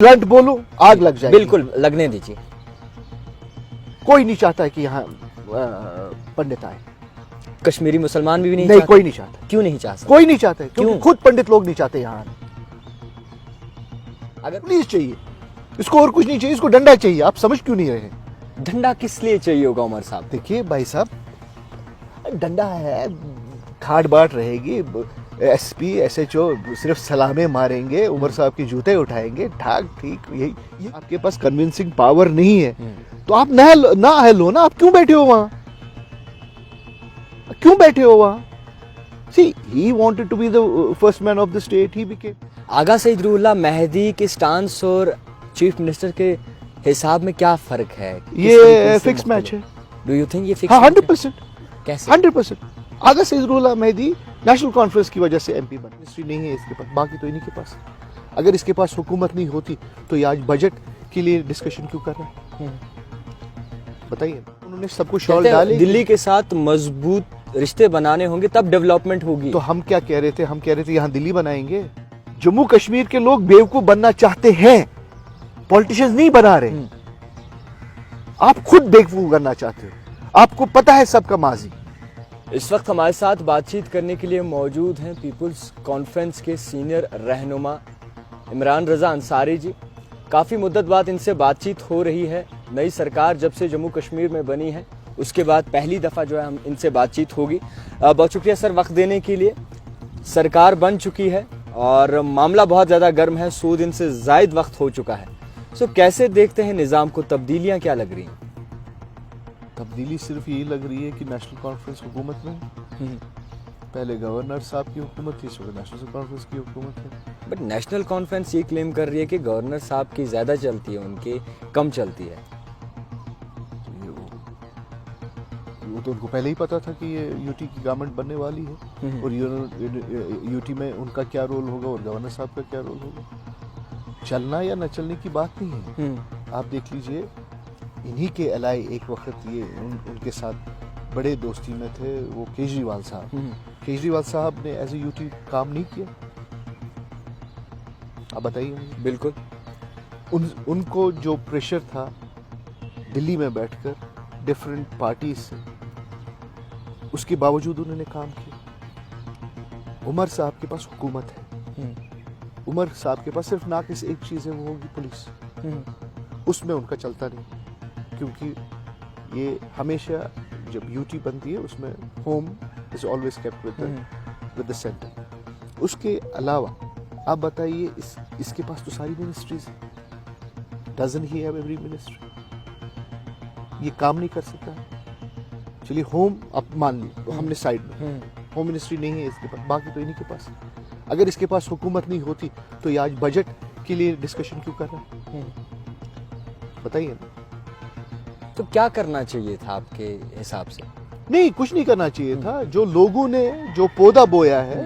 Blunt बोलूं, आग लग जाएगी। बिल्कुल लगने दीजिए। कोई नहीं चाहता है कि यहाँ पंडित आए। कश्मीरी मुसलमान भी नहीं नहीं, चाहते? कोई नहीं चाहता। क्यों नहीं चाहते? कोई नहीं चाहता है, क्योंकि क्यों? खुद पंडित लोग नहीं चाहते यहाँ आने। अगर पुलिस चाहिए इसको, और कुछ नहीं चाहिए, इसको डंडा चाहिए। आप समझ क्यों नहीं रहे? डंडा किस लिए चाहिए होगा उमर साहब? देखिए भाई साहब, डंडा है, खाट बाट रहेगी, एसपी एसएचओ सिर्फ सलामे मारेंगे, उमर साहब के जूते उठाएंगे, ठाक ठीक। यही आपके पास कन्विंसिंग पावर नहीं है तो आप ना लो ना। आप क्यों बैठे हो वहां? क्यों बैठे हो वहां? See, he wanted to be the first man of the state. He became. आगा सईद रूहुल्लाह मेहदी के स्टांस और चीफ मिनिस्टर के हिसाब में क्या फर्क है? ये फिक्स मैच है। डू यू थिंक ये फिक्स? हाँ, 100%। कैसे? 100%। आगा सईद रूहुल्लाह मेहदी नेशनल कॉन्फ्रेंस की वजह से एमपी बना। मिनिस्ट्री नहीं है इसके पास, बाकी तो इन्हीं के पास। अगर इसके पास हुकूमत नहीं होती तो ये आज बजट के लिए डिस्कशन क्यों कर रहा है? बताइए। उन्होंने सबको शॉल डाले। दिल्ली के साथ मजबूत रिश्ते बनाने होंगे तब डेवलपमेंट होगी। तो हम क्या कह रहे थे? हम कह रहे थे यहाँ दिल्ली बनाएंगे। जम्मू कश्मीर के लोग बेवकूफ बनना चाहते हैं, पॉलिटिशियंस नहीं बना रहे। आप खुद बेवकूफ बनना चाहते हो। आपको पता है सबका माजी। इस वक्त हमारे साथ बातचीत करने के लिए मौजूद हैं पीपुल्स कॉन्फ्रेंस के सीनियर रहनुमा इमरान रजा अंसारी जी। काफ़ी मुद्दत बाद इनसे बातचीत हो रही है। नई सरकार जब से जम्मू कश्मीर में बनी है उसके बाद पहली दफ़ा जो है हम इनसे बातचीत होगी। बहुत शुक्रिया सर वक्त देने के लिए। सरकार बन चुकी है और मामला बहुत ज़्यादा गर्म है, 100 दिन से ज़ायद वक्त हो चुका है। सो कैसे देखते हैं निज़ाम को? तब्दीलियाँ क्या लग रही हैं? तब्दीली सिर्फ यही लग रही है कि नेशनल कॉन्फ्रेंस हुकूमत में पहले गवर्नर साहब की हुकूमत थी, इस वक्त नेशनल कॉन्फ्रेंस की हुकूमत है। बट नेशनल कॉन्फ्रेंस ये क्लेम कर रही है कि गवर्नर साहब की ज़्यादा चलती है, उनकी कम चलती है। वो तो उनको पहले ही पता था कि ये यूटी की गवर्नमेंट बनने वाली है और यूटी में उनका क्या रोल होगा और गवर्नर साहब का क्या रोल होगा। चलना या न चलने की बात नहीं है। आप देख लीजिए, इन्हीं के अलाए एक वक्त ये उनके साथ बड़े दोस्ती में थे वो केजरीवाल साहब। केजरीवाल साहब ने एज ए यूटी काम नहीं किया। आप बताइए मुझे। बिल्कुल। उनको जो प्रेशर था दिल्ली में बैठकर डिफरेंट पार्टीज से, उसके बावजूद उन्होंने काम किया। उमर साहब के पास हुकूमत है। उमर साहब के पास सिर्फ नाकिस एक चीज है, वो होगी पुलिस। उसमें उनका चलता नहीं, क्योंकि ये हमेशा जब यूटी बनती है उसमें home is always kept with the centre. उसके अलावा आप बताइए, इसके पास तो सारी मिनिस्ट्रीज है। Doesn't he have every ministry? ये काम नहीं कर सकता। चलिए होम अब मान ली तो हमने साइड में, होम मिनिस्ट्री नहीं है इसके पास, बाकी तो इन्हीं के पास। अगर इसके पास हुकूमत नहीं होती तो ये आज बजट के लिए डिस्कशन क्यों कर रहा है? बताइए ना। तो क्या करना चाहिए था आपके हिसाब से? नहीं, कुछ नहीं करना चाहिए था। जो लोगों ने जो पौधा बोया है,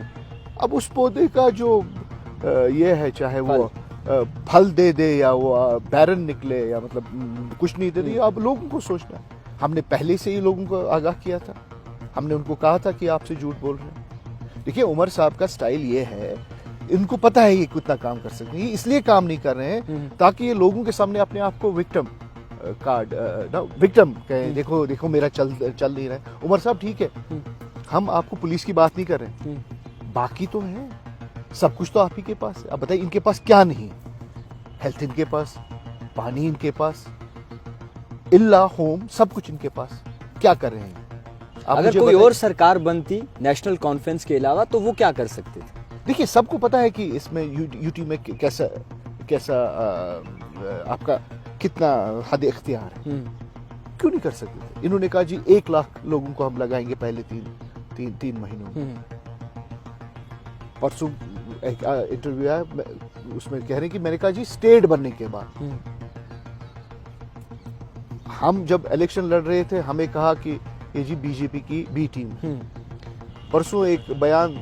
अब उस पौधे का जो ये है, चाहे वो फल दे दे या वो बैरन निकले या मतलब कुछ नहीं दे दे, अब लोगों को सोचना है। हमने पहले से ही लोगों को आगाह किया था। हमने उनको कहा था कि आपसे झूठ बोल रहे हैं। देखिए, उमर साहब का स्टाइल ये है, इनको पता है ये कितना काम कर सकते हैं, इसलिए काम नहीं कर रहे हैं ताकि ये लोगों के सामने अपने आप को विक्टिम कार्ड विक्टिम कहें। देखो देखो मेरा चल नहीं रहा है। उमर साहब ठीक है, हम आपको पुलिस की बात नहीं कर रहे, बाकी तो है, सब कुछ तो आप ही के पास है। अब बताइए, इनके पास क्या नहीं? हेल्थ इनके पास, पानी इनके पास, इल्ला होम, सब कुछ इनके पास। क्या कर रहे हैं? अगर कोई और सरकार बनती नेशनल कॉन्फ्रेंस के अलावा तो वो क्या कर सकते थे? देखिए, सबको पता है कि इसमें यूटी में कैसा आपका कितना हद इख्तियार है। क्यों नहीं कर सकते थे? इन्होंने कहा जी 1 लाख लोगों को हम लगाएंगे पहले तीन महीनों में। परसों एक इंटरव्यू आया, उसमें कह रहे हैं कि मैंने कहा जी स्टेट बनने के बाद, हम जब इलेक्शन लड़ रहे थे हमें कहा कि ये जी बीजेपी की बी टीम। परसों एक बयान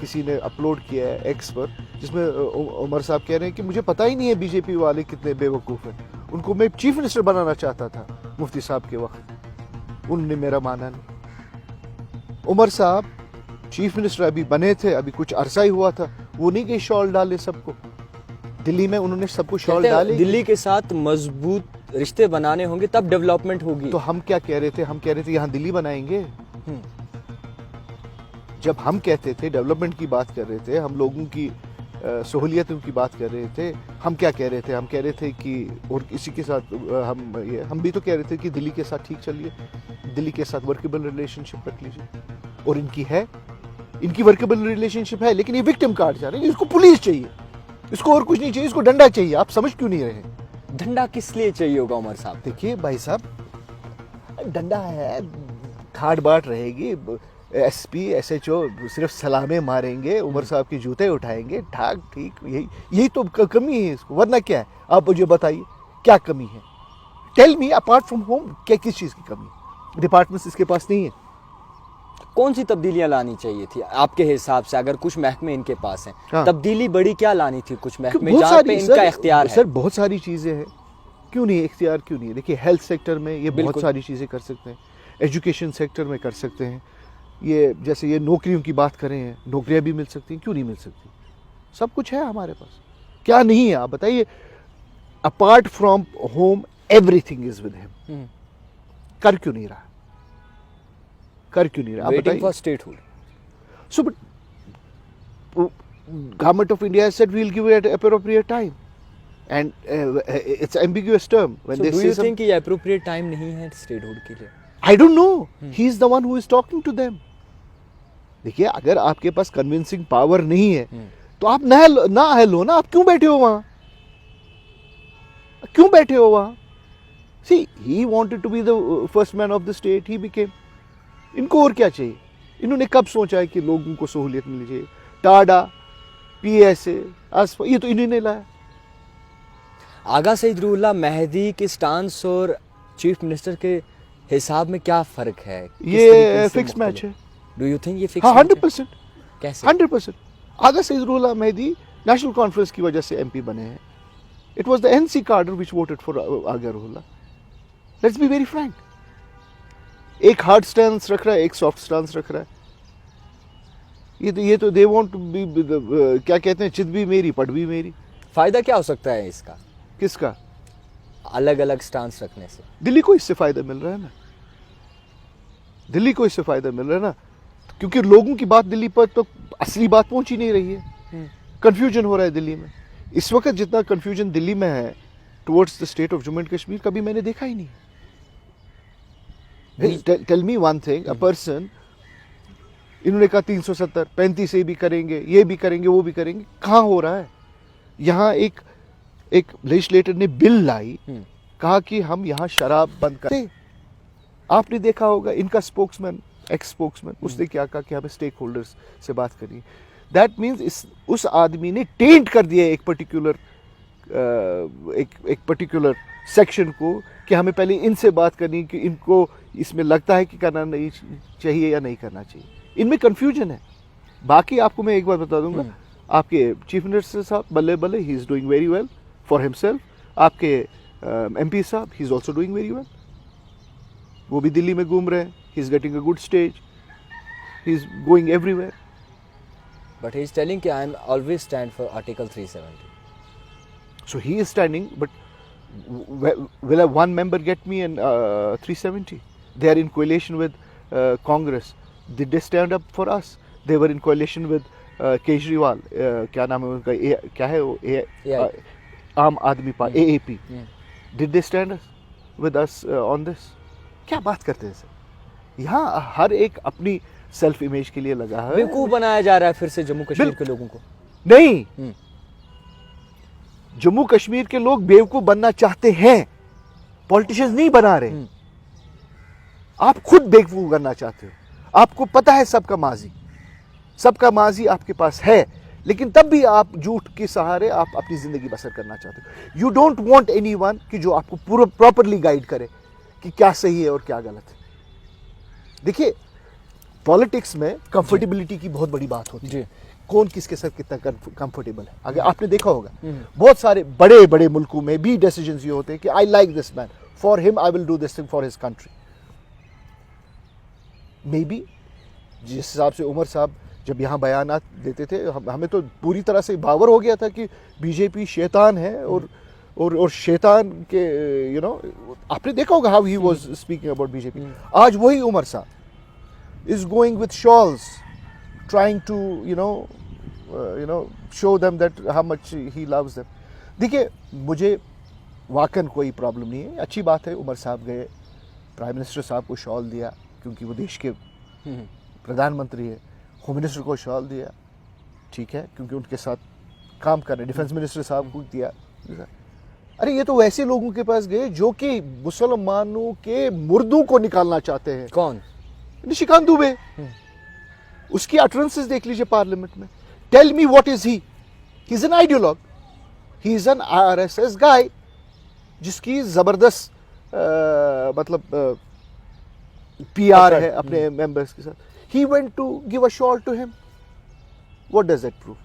किसी ने अपलोड किया है एक्स पर, जिसमें उमर साहब कह रहे हैं कि मुझे पता ही नहीं है बीजेपी वाले कितने बेवकूफ हैं, उनको मैं चीफ मिनिस्टर बनाना चाहता था मुफ्ती साहब के वक्त, उन्होंने मेरा माना नहीं। उमर साहब चीफ मिनिस्टर अभी बने थे, अभी कुछ अरसा ही हुआ था, वो नहीं गए शॉल डाले सबको। दिल्ली में उन्होंने सबको शॉल कहते हैं, डाले। दिल्ली के साथ मजबूत रिश्ते बनाने होंगे तब डेवलपमेंट होगी। तो हम क्या कह रहे थे? हम कह रहे थे यहाँ दिल्ली बनाएंगे। जब हम कहते थे डेवलपमेंट की बात कर रहे थे, हम लोगों की सहूलियतों की बात कर रहे थे, हम क्या कह रहे थे? हम कह रहे थे कि और किसी के साथ हम भी तो कह रहे थे कि दिल्ली के साथ ठीक चलिए, दिल्ली के साथ वर्केबल रिलेशनशिप रख लीजिए। और इनकी वर्केबल रिलेशनशिप है, लेकिन ये विक्टिम कार्ड जा रहे हैं। इसको पुलिस चाहिए, इसको और कुछ नहीं चाहिए, इसको डंडा चाहिए। आप समझ क्यों नहीं रहे? डंडा किस लिए चाहिए होगा उमर साहब? देखिए भाई साहब, डंडा है, ठाट बाट रहेगी, एसपी एसएचओ सिर्फ सलामे मारेंगे, उमर साहब के जूते उठाएंगे, ठाक ठीक, यही तो कमी है इसको। वरना क्या है? आप मुझे बताइए क्या कमी है? Tell me, apart from home क्या किस चीज की कमी है? डिपार्टमेंट्स इसके पास नहीं है। कौन सी तब्दीलियां लानी चाहिए थी आपके हिसाब से? अगर कुछ महकमे इनके पास हैं, हाँ। तब्दीली बड़ी क्या लानी थी? कुछ महकमे बहुत जहाँ पे सारी इनका इख्तियार है। सर बहुत सारी चीजें हैं, क्यों नहीं इख्तियार, क्यों नहीं है? देखिए हेल्थ सेक्टर में ये बहुत बिल्कुल। सारी चीजें कर सकते हैं, एजुकेशन सेक्टर में कर सकते हैं, ये जैसे ये नौकरियों की बात करें हैं, नौकरियां भी मिल सकती हैं, क्यों नहीं मिल सकती? सब कुछ है हमारे पास, क्या नहीं है? आप बताइए। Apart from home everything is with him. कर क्यों नहीं रहा? कर क्यों नहीं रहा? आप वेटिंग फॉर बताइए। Statehood. So, but government of India has said we'll give it at appropriate time, and it's ambiguous term when So they do say you some. think ये appropriate time नहीं है स्टेटहुड के लिए? I don't know. He is the one who is talking to them. देखिए, अगर आपके पास convincing power नहीं है, तो आप ना लो ना। आप क्यों बैठे हो वहां? क्यों बैठे हो वहां? See, he wanted to be the first man of the state. He became. इनको और क्या चाहिए? इन्होंने कब सोचा है कि लोगों को सहूलियत मिलनी चाहिए? टाडा, पीएसए, ये तो इन्होंने लाया। आगा सईदुल्लाह मेहदी के स्टांस और चीफ मिनिस्टर के हिसाब में क्या फर्क है? ये फिक्स मैच है। डू यू थिंक ये फिक्स? हाँ, 100%। कैसे? 100%। आगा सईदुल्लाह मेहदी नेशनल कॉन्फ्रेंस की वजह से एमपी बने हैं। It was the NC cadre which voted for Agha Ruhullah. Let's be very frank. एक हार्ड स्टैंस रख रहा है, एक सॉफ्ट स्टैंस रख रहा है। ये तो दे वांट टू बी, क्या कहते हैं, चित भी मेरी पट भी मेरी। फायदा क्या हो सकता है इसका, किसका? अलग अलग स्टांस रखने से? दिल्ली को इससे फायदा मिल रहा है ना, दिल्ली को इससे फायदा मिल रहा है ना, क्योंकि लोगों की बात दिल्ली पर तो असली बात पहुंच ही नहीं रही है। कंफ्यूजन हो रहा है दिल्ली में। इस वक्त जितना कंफ्यूजन दिल्ली में है towards the state of Jammu and Kashmir, कभी मैंने देखा ही नहीं। Tell me one thing, a person, इन्होंने कहा 370, 35 से भी करेंगे, ये भी करेंगे, वो भी करेंगे। कहाँ हो रहा है? यहाँ एक लेजिस्लेटर ने बिल लाई, कहा कि हम यहाँ शराब बंद करें। आपने देखा होगा इनका स्पोक्समैन, एक्स स्पोक्समैन, उसने क्या कहा कि हमें स्टेक होल्डर्स से बात करनी है। दैट मीन्स उस आदमी ने टेंट कर दिया एक पर्टिकुलर सेक्शन को कि हमें पहले इनसे बात करनी, कि इनको इसमें लगता है कि करना नहीं चाहिए या नहीं करना चाहिए। इनमें कंफ्यूजन है। बाकी आपको मैं एक बात बता दूंगा, आपके चीफ मिनिस्टर साहब बल्ले बल्ले, he is doing very well for himself. आपके एमपी साहब, he is also doing very well. वो भी दिल्ली में घूम रहे हैं, he is getting a good stage, he is going everywhere. But he is telling कि I am always stand for Article 370. So he is standing, but will one member get me in 370? They are in coalition with Congress. Did they stand up for us? They were in coalition with Kejriwal. क्या नाम है उनका? क्या है वो? आम आदमी party, AAP. Did they stand with us on this? क्या बात करते हैं सर? यहाँ हर एक अपनी सेल्फ इमेज के लिए लगा है। बेवकूफ बनाया जा रहा है फिर से जम्मू कश्मीर के लोगों को। नहीं, जम्मू कश्मीर के लोग बेवकूफ बनना चाहते हैं, पॉलिटिशियंस नहीं बना रहे। आप खुद बेवकूफ बनना चाहते हो। आपको पता है सबका माजी आपके पास है, लेकिन तब भी आप झूठ के सहारे आप अपनी जिंदगी बसर करना चाहते हो। यू डोंट वांट एनीवन कि जो आपको पूरा प्रॉपरली गाइड करे कि क्या सही है और क्या गलत है। देखिए, पॉलिटिक्स में कंफर्टेबिलिटी की बहुत बड़ी बात होती है। कौन किसके साथ कितना कंफर्टेबल है। अगर आपने देखा होगा, बहुत सारे बड़े बड़े मुल्कों में भी डिसीजंस ये होते हैं कि I like this man, for him I will do this thing for his country. May be जिस हिसाब से उमर साहब जब यहाँ बयानात देते थे हमें तो पूरी तरह से बावर हो गया था कि बीजेपी शैतान है और शैतान के आपने देखा होगा how he was speaking about BJP. आज वही उमर साहब is going with shawls trying to show them that how much he loves them. देखिए मुझे वाकई कोई प्रॉब्लम नहीं है, अच्छी बात है उमर साहब गए, प्राइम मिनिस्टर साहब को शॉल दिया क्योंकि वो देश के प्रधानमंत्री है, होम मिनिस्टर को शॉल दिया, ठीक है, क्योंकि उनके साथ काम कर रहे, डिफेंस मिनिस्टर साहब को दिया। अरे ये तो वैसे लोगों के पास गए जो कि मुसलमानों के मुर्दों को निकालना चाहते हैं। कौन? निशिकांत दुबे। उसकी अटरेंसेस देख लीजिए पार्लियामेंट में। Tell me what is he is an ideologue, he is an RSS guy जिसकी जबरदस्त मतलब पीआर है अपने मेंबर्स के साथ। He went to give a shawl to him. What does that prove?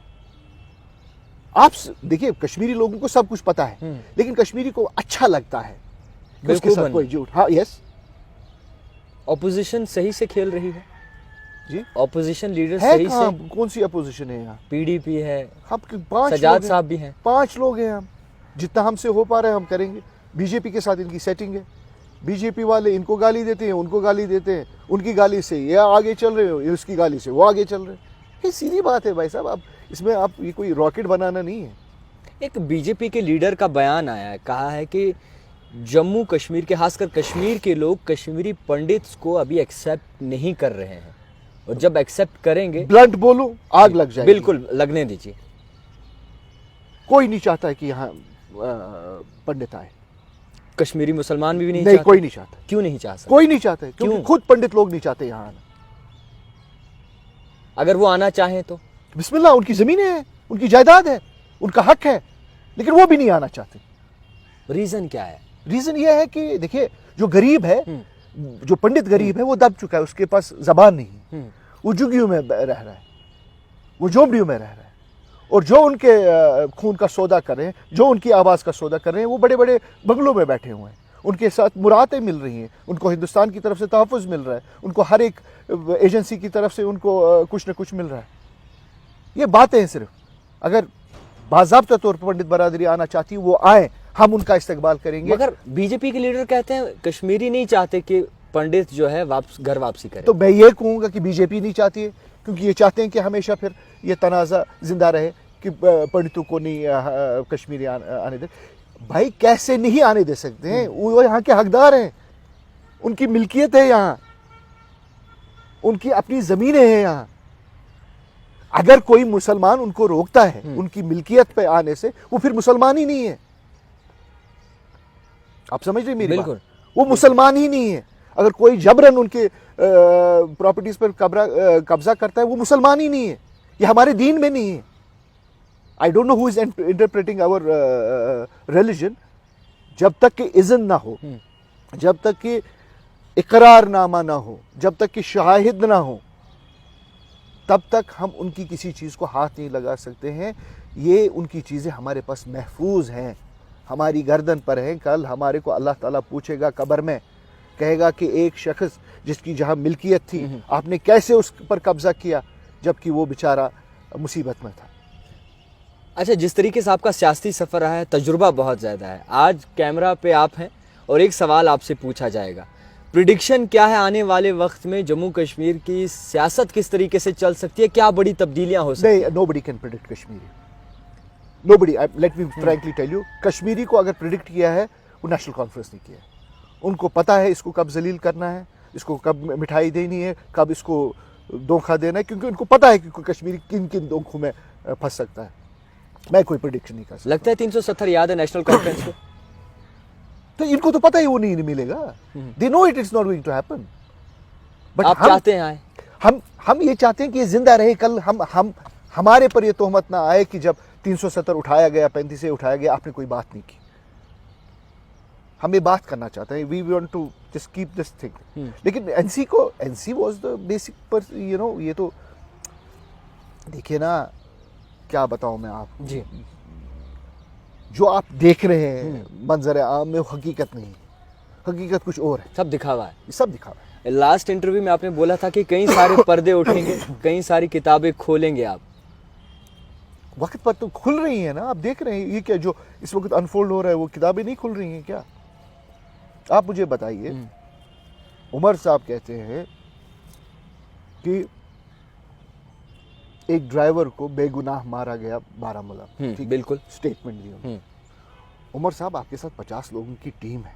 आप देखिए कश्मीरी लोगों को सब कुछ पता है, लेकिन कश्मीरी को अच्छा लगता है कि उसके साथ कोई झूठ। हाँ यस, ऑपोजिशन सही से खेल रही है जी, ऑपोजिशन लीडर है सही से। कौन सी अपोजिशन है यहाँ? पीडीपी है, हम 5 सजाद साहब भी हैं, 5 लोग हैं। हम जितना हमसे हो पा रहे हैं हम करेंगे। बीजेपी के साथ इनकी सेटिंग है, बीजेपी वाले इनको गाली देते हैं, उनको गाली देते हैं, उनकी गाली से ये आगे चल रहे हो, ये उसकी गाली से वो आगे चल रहे हैं। ये सीधी बात है भाई साहब, आप इसमें आप ये कोई रॉकेट बनाना नहीं है। एक बीजेपी के लीडर का बयान आया है, कहा है कि जम्मू कश्मीर के खासकर कश्मीर के लोग कश्मीरी पंडित्स को अभी एक्सेप्ट नहीं कर रहे हैं और जब एक्सेप्ट करेंगे, ब्लंट बोलूं, आग लग जाएगी। बिल्कुल लगने दीजिए। कोई नहीं चाहता है कि यहाँ पंडित आए। कश्मीरी मुसलमान भी नहीं नहीं, चाहते। कोई नहीं चाहता। क्यों नहीं चाह सकते? कोई नहीं चाहता है, क्योंकि क्यों? खुद पंडित लोग नहीं चाहते यहाँ आना। अगर वो आना चाहें तो बिस्मिल्लाह, उनकी जमीनें हैं, उनकी जायदाद है, उनका हक है, लेकिन वो भी नहीं आना चाहते। रीजन क्या है? रीजन ये है कि देखिए जो गरीब है, जो पंडित गरीब है, वो दब चुका है, उसके पास जबान नहीं है, वो झुग्गियों में रह रहा है, वो झोपड़ियों में रह रहा है। और जो उनके खून का सौदा कर रहे हैं, जो उनकी आवाज़ का सौदा कर रहे हैं, वो बड़े बड़े बंगलों में बैठे हुए हैं, उनके साथ मुरातें मिल रही हैं, उनको हिंदुस्तान की तरफ से तहफ़्फ़ुज़ मिल रहा है, उनको हर एक एजेंसी की तरफ से उनको कुछ न कुछ मिल रहा है। ये बातें हैं सिर्फ। अगर बाज़ाब्ता तौर पर पंडित बरादरी आना चाहती है, वो आए, हम उनका इस्तकबाल करेंगे। मगर बीजेपी के लीडर कहते हैं कश्मीरी नहीं चाहते कि पंडित जो है घर वापसी करे। तो मैं ये कहूँगा कि बीजेपी नहीं चाहती है, क्योंकि ये चाहते हैं कि हमेशा फिर ये तनाज़ा जिंदा रहे कि पंडितों को नहीं कश्मीरी आने दे। भाई कैसे नहीं आने दे सकते हैं? वो यहाँ के हकदार हैं, उनकी मिल्कियत है यहाँ, उनकी अपनी ज़मीनें हैं यहाँ। अगर कोई मुसलमान उनको रोकता है उनकी मिल्कियत पे आने से, वो फिर मुसलमान ही नहीं है। आप समझ रहे मेरी बात? वो मुसलमान ही नहीं है। अगर कोई जबरन उनके प्रॉपर्टीज पर कब्जा करता है, वो मुसलमान ही नहीं है। ये हमारे दीन में नहीं है। I don't know who is interpreting our religion. जब तक कि इज़्न ना हो, जब तक कि इकरारनामा ना हो, जब तक कि शाहिद ना हो, तब तक हम उनकी किसी चीज़ को हाथ नहीं लगा सकते हैं। ये उनकी चीज़ें हमारे पास महफूज हैं, हमारी गर्दन पर हैं। कल हमारे को अल्लाह ताला पूछेगा कब्र में, कहेगा कि एक शख्स जिसकी जहाँ मिल्कियत थी, आपने कैसे उस पर कब्जा किया जबकि वो बेचारा मुसीबत में था। अच्छा, जिस तरीके से आपका सियासी सफ़र रहा है, तजुर्बा बहुत ज़्यादा है, आज कैमरा पे आप हैं और एक सवाल आपसे पूछा जाएगा। प्रिडिक्शन क्या है आने वाले वक्त में जम्मू कश्मीर की सियासत किस तरीके से चल सकती है? क्या बड़ी तब्दीलियां हो सकती हैं? Nobody can predict Kashmiri, nobody. Let me frankly tell you, Kashmiri को अगर प्रिडिक्ट किया है, वो नेशनल कॉन्फ्रेंस ने किया है। उनको पता है इसको कब जलील करना है, इसको कब मिठाई देनी है, कब इसको धोखा देना है, क्योंकि उनको पता है कि कश्मीरी किन किन धोखों में फंस सकता है। मैं कोई प्रिडिक्शन नहीं कर सकता। लगता है 370 याद है नेशनल कॉन्फ्रेंस को? तो इनको तो पता ही वो नहीं मिलेगा। They know it is not going to happen. But आप चाहते हैं आए? हम ये चाहते हैं कि ये जिंदा रहे। कल हम हमारे पर ये तोहमत ना आए कि जब 370 उठाया गया, 35 से उठाया गया, आपने कोई बात नहीं की। हम ये बात करना चाहते हैं, we want to just keep this thing. लेकिन एनसी वाज द बेसिक पर, यू नो, ये तो देखिए ना, क्या बताऊं मैं आपको जी। जो आप देख रहे हैं मंजर आम में, वो हकीकत नहीं है। हकीकत कुछ और है, सब दिखावा है। ये सब दिखावा है। लास्ट इंटरव्यू में आपने बोला था कि कई सारे पर्दे उठेंगे, कई सारी किताबें खोलेंगे आप। वक्त पर तो खुल रही है ना, आप देख रहे हैं ये क्या जो इस वक्त अनफोल्ड हो रहा है, वो किताबें नहीं खुल रही हैं क्या? आप मुझे बताइए, उमर साहब कहते हैं कि एक ड्राइवर को बेगुनाह मारा गया बारामूला, ठीक, बिल्कुल स्टेटमेंट दी उन्होंने। उमर साहब, आपके साथ 50 लोगों की टीम है,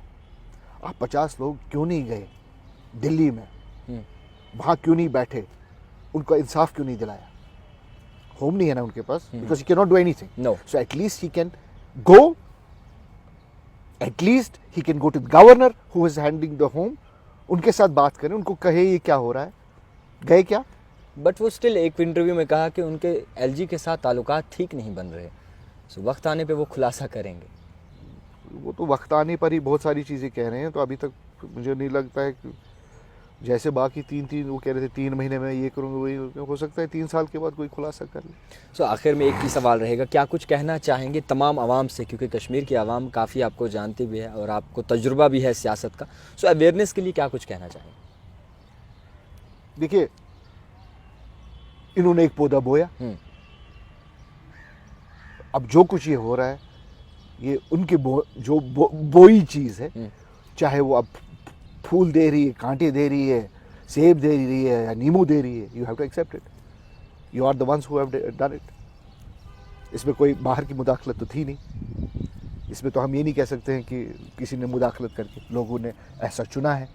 आप 50 लोग क्यों नहीं गए दिल्ली में, वहां क्यों नहीं बैठे, उनको इंसाफ क्यों नहीं दिलाया? होम नहीं है ना उनके पास, because he can not do anything. No. So at least he can go, at least he can go to the governor who is handling the home, उनके साथ बात करें, उनको कहे ये क्या हो रहा है, गए क्या? बट वो स्टिल एक इंटरव्यू में कहा कि उनके एलजी के साथ ताल्लुकात ठीक नहीं बन रहे, सो वक्त आने पे वो खुलासा करेंगे। वो तो वक्त आने पर ही बहुत सारी चीज़ें कह रहे हैं, तो अभी तक मुझे नहीं लगता है कि जैसे बाकी तीन वो कह रहे थे 3 महीने में ये करूँगा, वही हो सकता है 3 साल के बाद कोई खुलासा कर ले। सो आखिर में एक ही सवाल रहेगा, क्या कुछ कहना चाहेंगे तमाम आवाम से, क्योंकि कश्मीर की आवाम काफ़ी आपको जानती भी है और आपको तजुर्बा भी है सियासत का, सो अवेयरनेस के लिए क्या कुछ कहना चाहेंगे? देखिए, इन्होंने एक पौधा बोया, अब जो कुछ ये हो रहा है ये उनके बोई चीज़ है, चाहे वो अब फूल दे रही है, कांटे दे रही है, सेब दे रही है या नींबू दे रही है, you have to accept it, you are the ones who have done it. इसमें कोई बाहर की मुदाखलत तो थी नहीं, इसमें तो हम ये नहीं कह सकते हैं कि किसी ने मुदाखलत करके, लोगों ने ऐसा चुना है,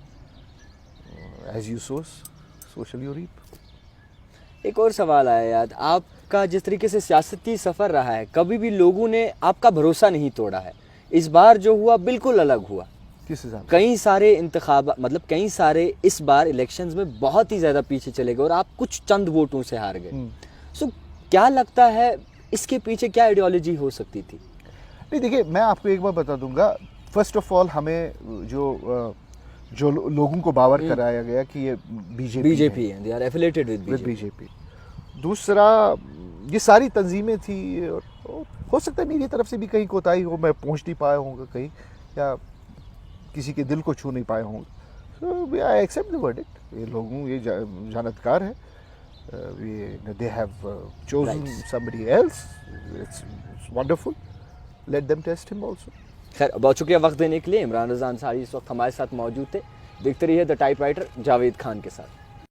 as you so shall you reap. एक और सवाल आया याद, आपका जिस तरीके से सियासती सफ़र रहा है, कभी भी लोगों ने आपका भरोसा नहीं तोड़ा है, इस बार जो हुआ बिल्कुल अलग हुआ। किस हिसाब से? कई सारे इंतखाब, मतलब कई सारे इस बार इलेक्शंस में बहुत ही ज़्यादा पीछे चले गए और आप कुछ चंद वोटों से हार गए। सो क्या लगता है इसके पीछे क्या आइडियोलॉजी हो सकती थी? नहीं, देखिए, मैं आपको एक बार बता दूंगा, फर्स्ट ऑफ ऑल हमें जो लोगों को बावर कराया गया कि ये बीजेपी है, they are affiliated with BJP. दूसरा, ये सारी तंजीमें थी और हो सकता है मेरी तरफ से भी कहीं कोताही हो, मैं पहुंच नहीं पाया होऊंगा कहीं, या किसी के दिल को छू नहीं पाए होंगे। So I accept the verdict, ये लोगों, ये जानतकार है, they have chosen somebody else, it's wonderful, let them test him also. खैर, बहुत शुक्रिया वक्त देने के लिए। इमरान रज़ा अंसारी इस वक्त हमारे साथ मौजूद थे। देखते रहिए द टाइपराइटर जावेद खान के साथ।